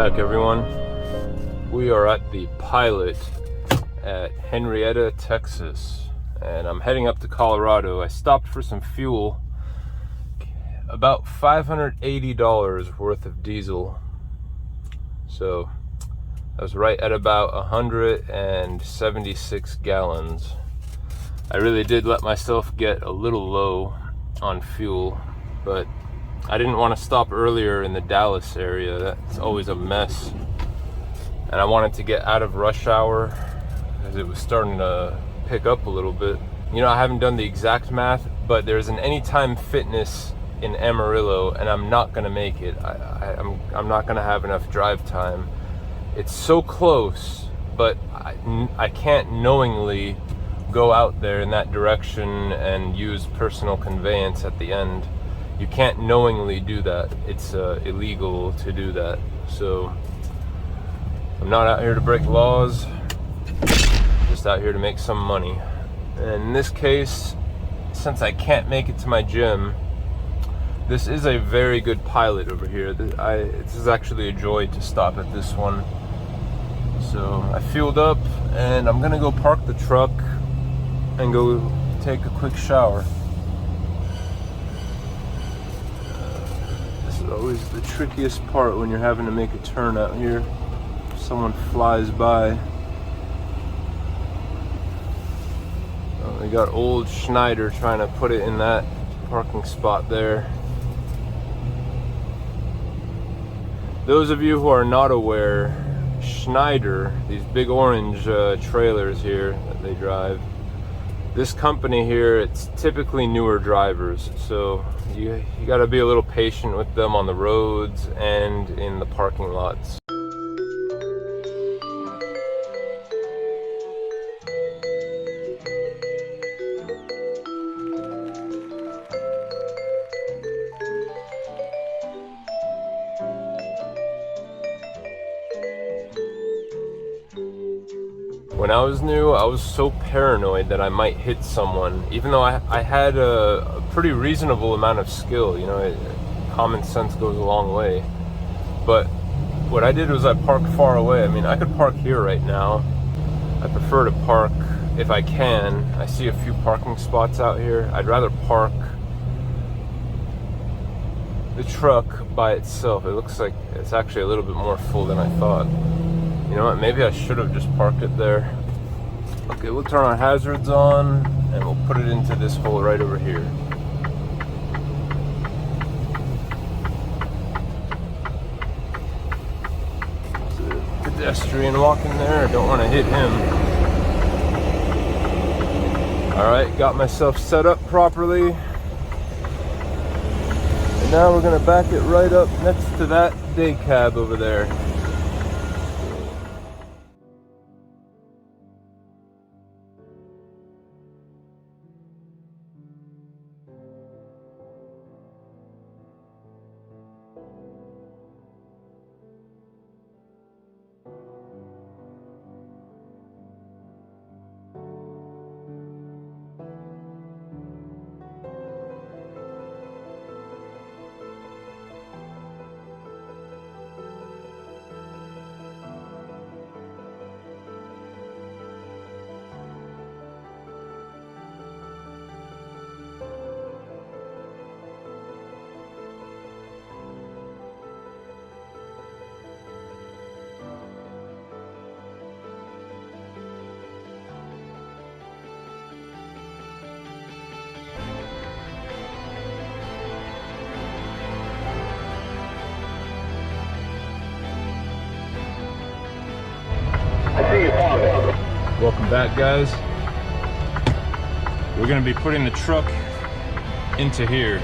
back, everyone. We are at the Pilot at Henrietta, Texas, and I'm heading up to Colorado. I stopped for some fuel, about $580 worth of diesel. So I was right at about 176 gallons. I really did let myself get a little low on fuel, but I didn't want to stop earlier in the Dallas area. That's always a mess. And I wanted to get out of rush hour because it was starting to pick up a little bit. You know, I haven't done the exact math, but there's an Anytime Fitness in Amarillo, and I'm not going to make it. I'm not going to have enough drive time. It's so close, but I can't knowingly go out there in that direction and use personal conveyance at the end. You can't knowingly do that. It's illegal to do that. So I'm not out here to break laws, just out here to make some money. And in this case, since I can't make it to my gym, this is a very good Pilot over here. This is actually a joy to stop at this one. So I fueled up and I'm gonna go park the truck and go take a quick shower. This is always the trickiest part when you're having to make a turn out here. Someone flies by. Oh, we got old Schneider trying to put it in that parking spot there. Those of you who are not aware, Schneider, these big orange trailers here that they drive, this company here, it's typically newer drivers, so you got to be a little patient with them on the roads and in the parking lots. When I was new, I was so paranoid that I might hit someone, even though I had a pretty reasonable amount of skill. You know, common sense goes a long way. But what I did was I parked far away. I mean, I could park here right now. I prefer to park, if I can. I see a few parking spots out here. I'd rather park the truck by itself. It looks like it's actually a little bit more full than I thought. You know what, maybe I should have just parked it there. Okay, we'll turn our hazards on and we'll put it into this hole right over here. There's a pedestrian walking there, I don't want to hit him. Alright, got myself set up properly. And now we're going to back it right up next to that day cab over there. Welcome back, guys. We're going to be putting the truck into here.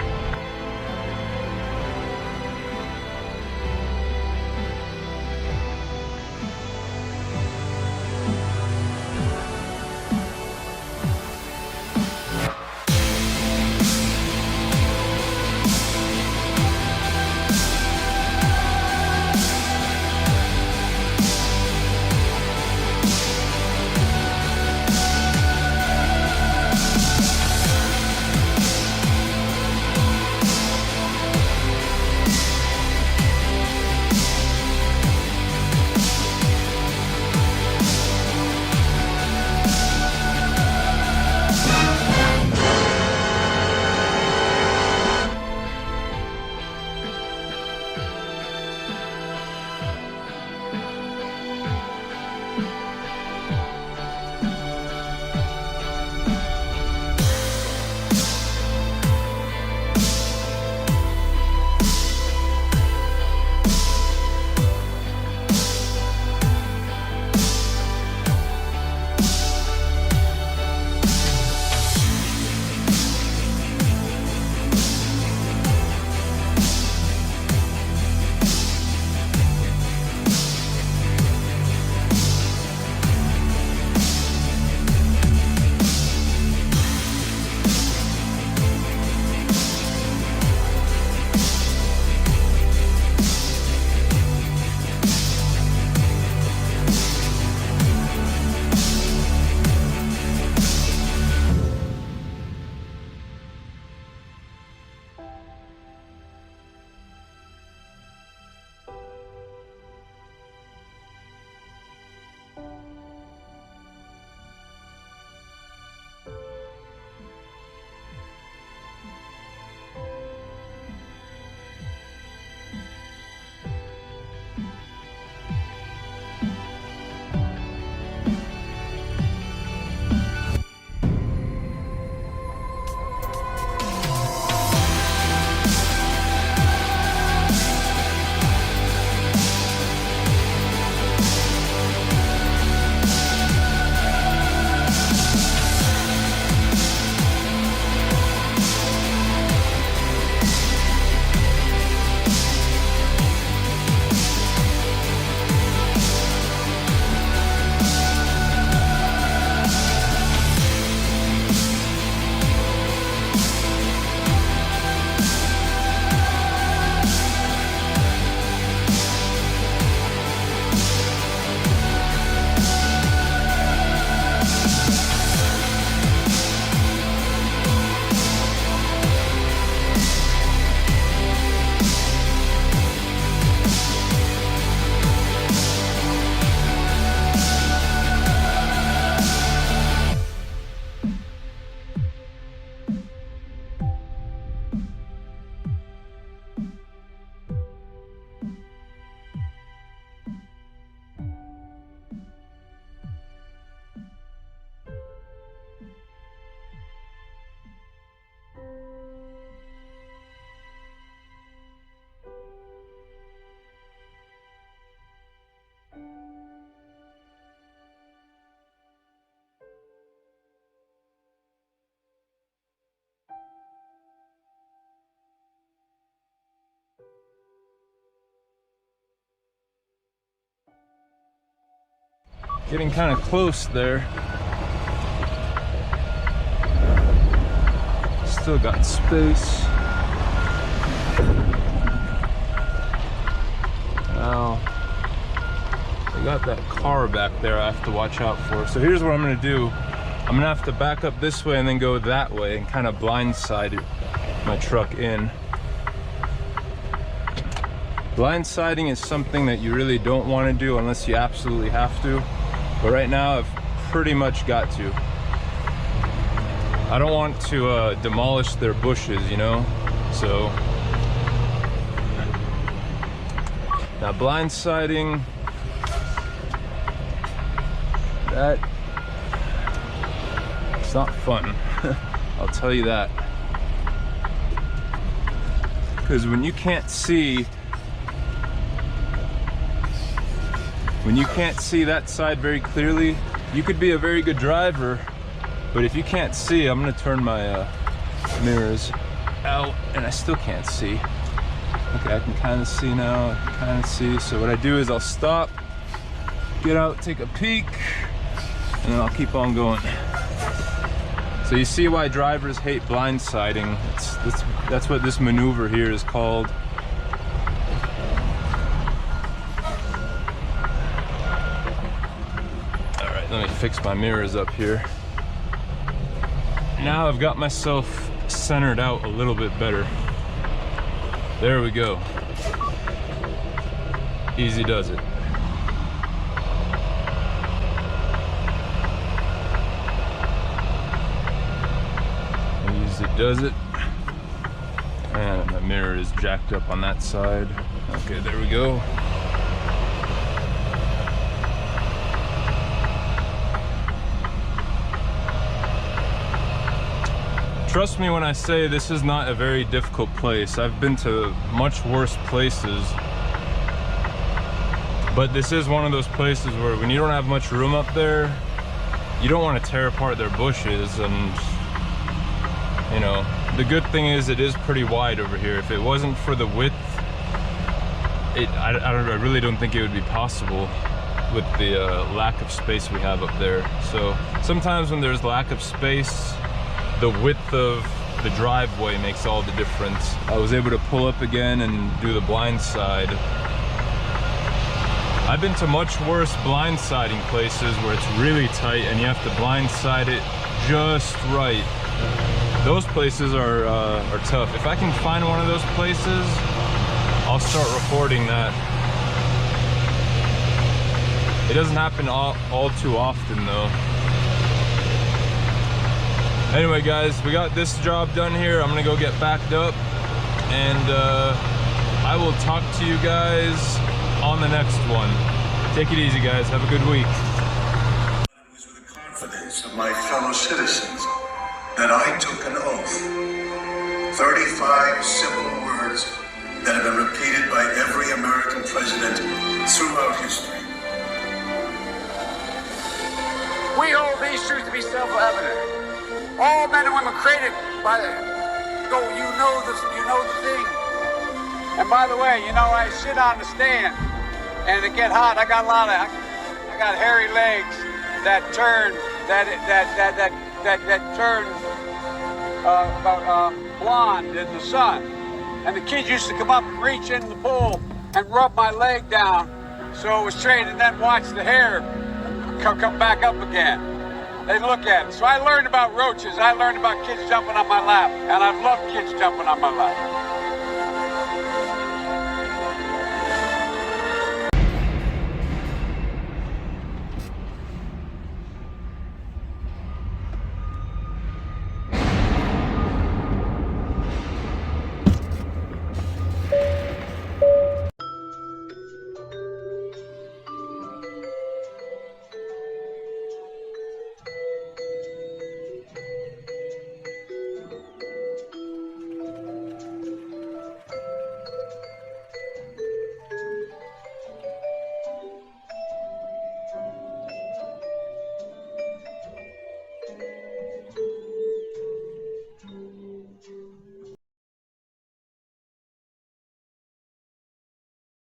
Getting kind of close there. Still got space. Now, I got that car back there I have to watch out for. So here's what I'm gonna do. I'm gonna have to back up this way and then go that way and kind of blindside my truck in. Blindsiding is something that you really don't want to do unless you absolutely have to. But right now, I've pretty much got to. I don't want to demolish their bushes, you know? So, now blindsiding, that, it's not fun. I'll tell you that. Because when you can't see that side very clearly, you could be a very good driver, but if you can't see, I'm gonna turn my mirrors out and I still can't see. Okay, I can kind of see now, I can kind of see. So what I do is I'll stop, get out, take a peek, and then I'll keep on going. So you see why drivers hate blindsiding. That's what this maneuver here is called. Let me fix my mirrors up here. Now I've got myself centered out a little bit better. There we go. Easy does it. Easy does it. And my mirror is jacked up on that side. Okay, there we go. Trust me when I say this is not a very difficult place. I've been to much worse places, but this is one of those places where when you don't have much room up there, you don't want to tear apart their bushes. And you know, the good thing is it is pretty wide over here. If it wasn't for the width, I really don't think it would be possible with the lack of space we have up there. So sometimes when there's lack of space, the width of the driveway makes all the difference. I was able to pull up again and do the blind side. I've been to much worse blindsiding places where it's really tight and you have to blindside it just right. Those places are tough. If I can find one of those places, I'll start recording that. It doesn't happen all too often though. Anyway guys, we got this job done here. I'm gonna go get backed up and I will talk to you guys on the next one. Take it easy guys, have a good week. It was with the confidence of my fellow citizens that I took an oath. 35 simple words that have been repeated by every American president throughout history. We hold these truths to be self-evident. All men and women created by the, you know the thing. And by the way, you know, I sit on the stand and it get hot. I got hairy legs that turn blonde in the sun. And the kids used to come up and reach in the pool and rub my leg down so it was straight, and then watch the hair come back up again. They look at it. So I learned about roaches. I learned about kids jumping on my lap. And I've loved kids jumping on my lap.